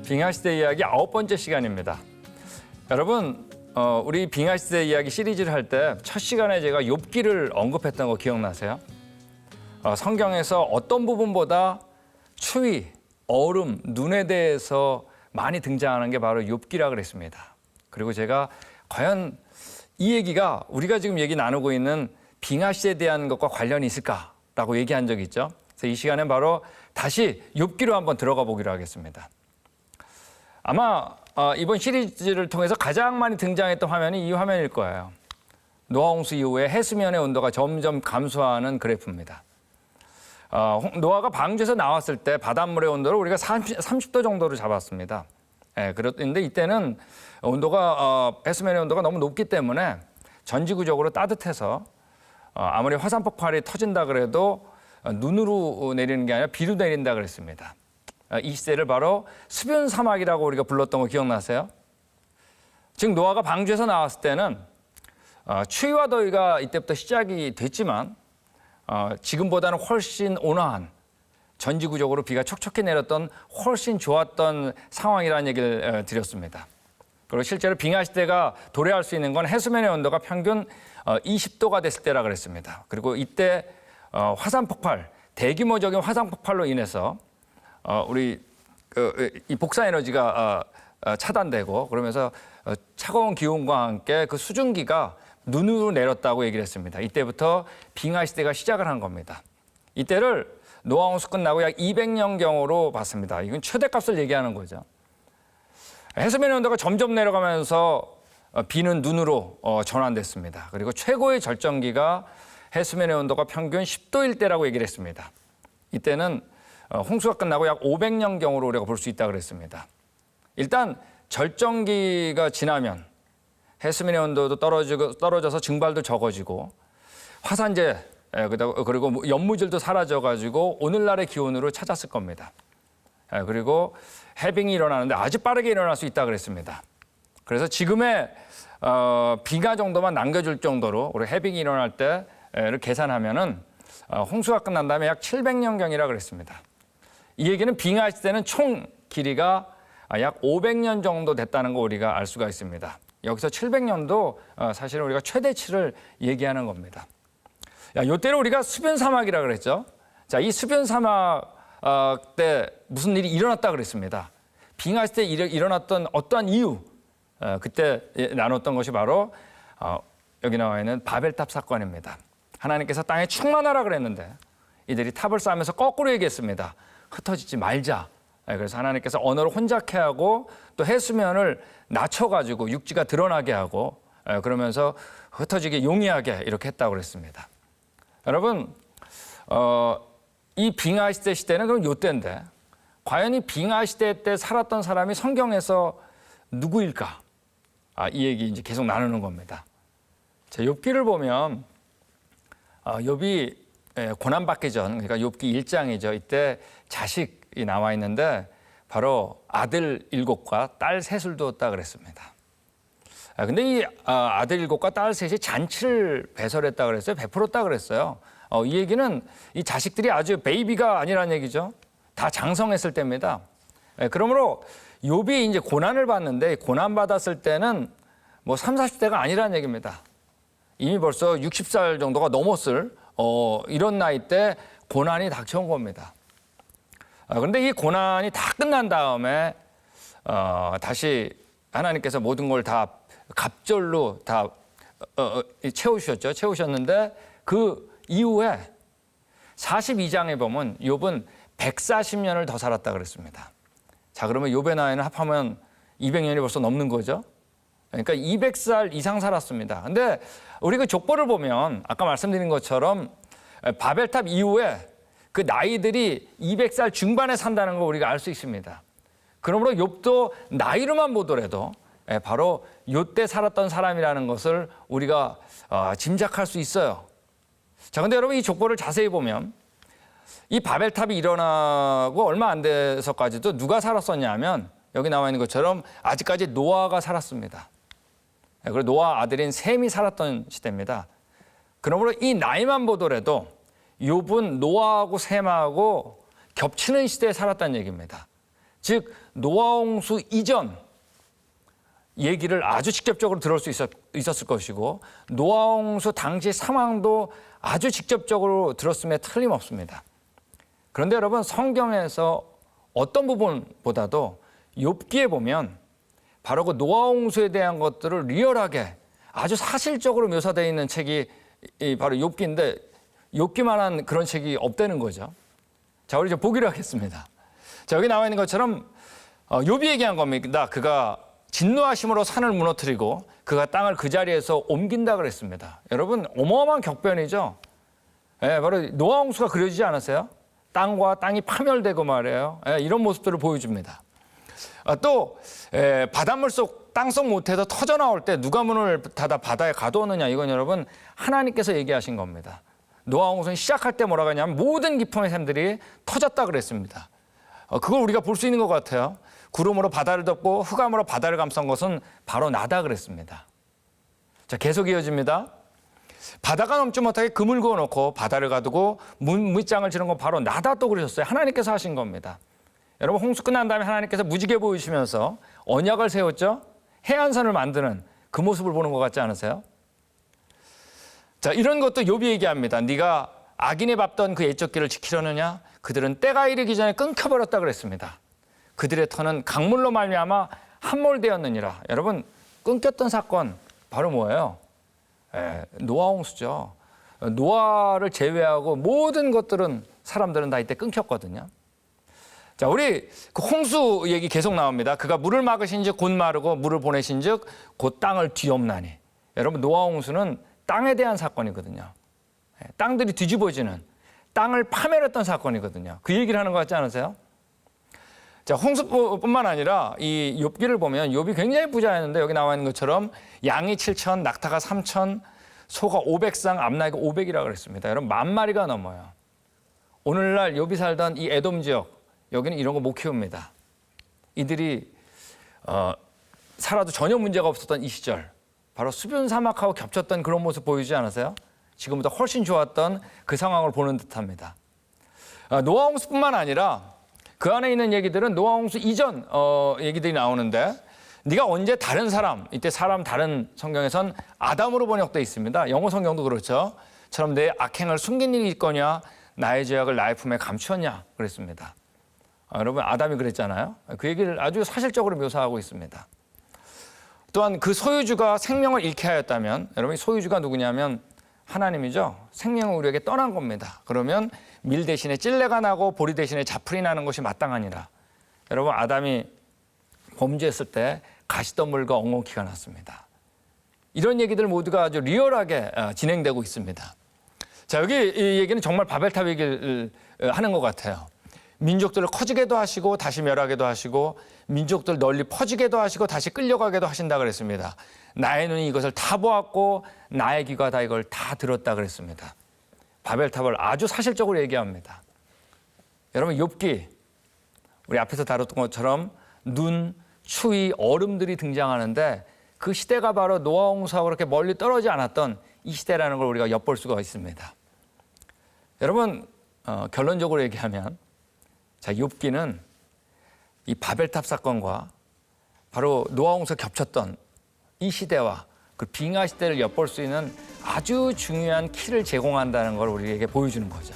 빙하시대 이야기 9번째 시간입니다. 여러분, 우리 빙하시대 이야기 시리즈를 할 때 첫 시간에 제가 욥기를 언급했던 거 기억나세요? 성경에서 어떤 부분보다 추위, 얼음, 눈에 대해서 많이 등장하는 게 바로 욥기라 그랬습니다. 그리고 제가 과연 이 얘기가 우리가 지금 얘기 나누고 있는 빙하시대에 대한 것과 관련이 있을까라고 얘기한 적이 있죠. 그래서 이 시간엔 바로 다시 욥기로 한번 들어가 보기로 하겠습니다. 아마 이번 시리즈를 통해서 가장 많이 등장했던 화면이 이 화면일 거예요. 노아홍수 이후에 해수면의 온도가 점점 감소하는 그래프입니다. 노아가 방주에서 나왔을 때 바닷물의 온도를 우리가 30도 정도로 잡았습니다. 그런데 이때는 온도가 해수면의 온도가 너무 높기 때문에 전지구적으로 따뜻해서 아무리 화산 폭발이 터진다 그래도 눈으로 내리는 게 아니라 비로 내린다 그랬습니다. 이 시대를 바로 수변 사막이라고 우리가 불렀던 거 기억나세요? 즉 노아가 방주에서 나왔을 때는 추위와 더위가 이때부터 시작이 됐지만 지금보다는 훨씬 온화한 전지구적으로 비가 촉촉히 내렸던 훨씬 좋았던 상황이라는 얘기를 드렸습니다. 그리고 실제로 빙하시대가 도래할 수 있는 건 해수면의 온도가 평균 20도가 됐을 때라 그랬습니다. 그리고 이때 화산 폭발, 대규모적인 화산 폭발로 인해서 이 복사 에너지가 차단되고 그러면서 차가운 기온과 함께 그 수증기가 눈으로 내렸다고 얘기를 했습니다. 이때부터 빙하 시대가 시작을 한 겁니다. 이때를 노아홍수 끝나고 약 200년경으로 봤습니다. 이건 최대값을 얘기하는 거죠. 해수면의 온도가 점점 내려가면서 비는 눈으로 전환됐습니다. 그리고 최고의 절정기가 해수면의 온도가 평균 10도일 때라고 얘기를 했습니다. 이때는 홍수가 끝나고 약 500년경으로 우리가 볼 수 있다고 그랬습니다. 일단 절정기가 지나면 해수면의 온도도 떨어져서 증발도 적어지고 화산재 그리고 연무질도 사라져가지고 오늘날의 기온으로 찾았을 겁니다. 그리고 해빙이 일어나는데 아주 빠르게 일어날 수 있다고 그랬습니다. 그래서 지금의 빙하 정도만 남겨줄 정도로 우리 해빙이 일어날 때를 계산하면은 홍수가 끝난 다음에 약 700년경이라고 그랬습니다. 이 얘기는 빙하 시대는 총 길이가 약 500년 정도 됐다는 거 우리가 알 수가 있습니다. 여기서 700년도 사실은 우리가 최대치를 얘기하는 겁니다. 이때를 우리가 수변 사막이라고 그랬죠. 자, 이 수변 사막 때 무슨 일이 일어났다 그랬습니다. 빙하 시대에 일어났던 어떠한 이유, 그때 나눴던 것이 바로 여기 나와 있는 바벨탑 사건입니다. 하나님께서 땅에 충만하라 그랬는데 이들이 탑을 쌓으면서 거꾸로 얘기했습니다. 흩어지지 말자. 그래서 하나님께서 언어를 혼잡케 하고 또 해수면을 낮춰가지고 육지가 드러나게 하고 그러면서 흩어지게 용이하게 이렇게 했다고 그랬습니다. 여러분, 이 빙하 시대 시대는 그럼 요때인데 과연 이 빙하 시대 때 살았던 사람이 성경에서 누구일까? 이 얘기 이제 계속 나누는 겁니다. 자, 욥기를 보면 욥이 고난받기 전, 그러니까 욥기 1장이죠. 이때 자식이 나와 있는데 바로 아들 7과 딸 3을 두었다 그랬습니다. 근데 이 아들 7과 딸 3이 잔치를 배설했다 그랬어요. 베풀었다 그랬어요. 이 얘기는 이 자식들이 아주 베이비가 아니라는 얘기죠. 다 장성했을 때입니다. 그러므로 욥이 이제 고난을 받는데 고난 받았을 때는 뭐 30, 40대가 아니라는 얘기입니다. 이미 벌써 60살 정도가 넘었을 이런 나이 때 고난이 닥쳐온 겁니다. 그런데 이 고난이 다 끝난 다음에 다시 하나님께서 모든 걸 다 갑절로 다 채우셨는데 그 이후에 42장에 보면 욥은 140년을 더 살았다 그랬습니다. 자, 그러면 욥의 나이는 합하면 200년이 벌써 넘는 거죠. 그러니까 200살 이상 살았습니다. 근데 우리 그 족보를 보면 아까 말씀드린 것처럼 바벨탑 이후에 그 나이들이 200살 중반에 산다는 걸 우리가 알 수 있습니다. 그러므로 욥도 나이로만 보더라도 바로 요때 살았던 사람이라는 것을 우리가 짐작할 수 있어요. 자, 근데 여러분 이 족보를 자세히 보면 이 바벨탑이 일어나고 얼마 안 돼서까지도 누가 살았었냐면 여기 나와 있는 것처럼 아직까지 노아가 살았습니다. 그리고 노아 아들인 셈이 살았던 시대입니다. 그러므로 이 나이만 보더라도 욥은 노아하고 셈하고 겹치는 시대에 살았다는 얘기입니다. 즉 노아홍수 이전 얘기를 아주 직접적으로 들을 수 있었을 것이고 노아홍수 당시 상황도 아주 직접적으로 들었음에 틀림없습니다. 그런데 여러분 성경에서 어떤 부분보다도 욥기에 보면 바로 그 노아홍수에 대한 것들을 리얼하게 아주 사실적으로 묘사되어 있는 책이 바로 욥기인데 욥기만한 그런 책이 없다는 거죠. 자, 우리 이제 보기로 하겠습니다. 자, 여기 나와 있는 것처럼 욥이 얘기한 겁니다. 그가 진노하심으로 산을 무너뜨리고 그가 땅을 그 자리에서 옮긴다 그랬습니다. 여러분 어마어마한 격변이죠. 바로 노아홍수가 그려지지 않았어요? 땅과 땅이 파멸되고 말이에요. 이런 모습들을 보여줍니다. 또 바닷물 속 땅속 모태에서 터져 나올 때 누가 문을 닫아 바다에 가두었느냐, 이건 여러분 하나님께서 얘기하신 겁니다. 노아홍수는 시작할 때 뭐라고 하냐면 모든 기품의 샘들이 터졌다 그랬습니다. 그걸 우리가 볼 수 있는 것 같아요. 구름으로 바다를 덮고 흑암으로 바다를 감싼 것은 바로 나다 그랬습니다. 자, 계속 이어집니다. 바다가 넘지 못하게 금을 그어놓고 바다를 가두고 무장을 지른 건 바로 나다 또 그러셨어요. 하나님께서 하신 겁니다. 여러분 홍수 끝난 다음에 하나님께서 무지개 보이시면서 언약을 세웠죠. 해안선을 만드는 그 모습을 보는 것 같지 않으세요? 자, 이런 것도 욥이 얘기합니다. 네가 악인이 밟던 그 옛적 길을 지키려느냐? 그들은 때가 이르기 전에 끊겨버렸다 그랬습니다. 그들의 터는 강물로 말미암아 함몰되었느니라. 여러분 끊겼던 사건 바로 뭐예요? 노아홍수죠. 노아를 제외하고 모든 것들은 사람들은 다 이때 끊겼거든요. 자, 우리 그 홍수 얘기 계속 나옵니다. 그가 물을 막으신즉 곧 마르고 물을 보내신즉 곧 땅을 뒤엎나니. 여러분 노아홍수는 땅에 대한 사건이거든요. 땅들이 뒤집어지는, 땅을 파멸했던 사건이거든요. 그 얘기를 하는 것 같지 않으세요? 자, 홍수뿐만 아니라 이 욥기를 보면 욥이 굉장히 부자였는데 여기 나와 있는 것처럼 양이 7,000, 낙타가 3,000, 소가 500쌍, 암나이가 500이라고 그랬습니다. 여러분 10,000마리가 넘어요. 오늘날 욥이 살던 이 에돔 지역, 여기는 이런 거 못 키웁니다. 이들이 살아도 전혀 문제가 없었던 이 시절, 바로 수변 사막하고 겹쳤던 그런 모습 보이지 않으세요? 지금보다 훨씬 좋았던 그 상황을 보는 듯합니다. 노아홍수뿐만 아니라 그 안에 있는 얘기들은 노아홍수 이전 얘기들이 나오는데 네가 언제 다른 사람, 이때 사람 다른 성경에선 아담으로 번역되어 있습니다. 영어 성경도 그렇죠. 처럼 내 악행을 숨긴 일이 있거냐, 나의 죄악을 나의 품에 감추었냐 그랬습니다. 여러분 아담이 그랬잖아요. 그 얘기를 아주 사실적으로 묘사하고 있습니다. 또한 그 소유주가 생명을 잃게 하였다면, 여러분 소유주가 누구냐면 하나님이죠. 생명을 우리에게 떠난 겁니다. 그러면 밀 대신에 찔레가 나고 보리 대신에 자풀이 나는 것이 마땅하니라. 여러분 아담이 범죄했을 때 가시덤불과 엉겅퀴가 났습니다. 이런 얘기들 모두가 아주 리얼하게 진행되고 있습니다. 자, 여기 이 얘기는 정말 바벨탑 얘기를 하는 것 같아요. 민족들을 커지게도 하시고 다시 멸하게도 하시고 민족들 널리 퍼지게도 하시고 다시 끌려가게도 하신다 그랬습니다. 나의 눈이 이것을 다 보았고 나의 귀가 다 이걸 다 들었다 그랬습니다. 바벨탑을 아주 사실적으로 얘기합니다. 여러분 욥기 우리 앞에서 다뤘던 것처럼 눈, 추위, 얼음들이 등장하는데 그 시대가 바로 노아홍수하고 그렇게 멀리 떨어지지 않았던 이 시대라는 걸 우리가 엿볼 수가 있습니다. 여러분 결론적으로 얘기하면 자, 욥기는 이 바벨탑 사건과 바로 노아홍수 겹쳤던 이 시대와 그 빙하 시대를 엿볼 수 있는 아주 중요한 키를 제공한다는 걸 우리에게 보여주는 거죠.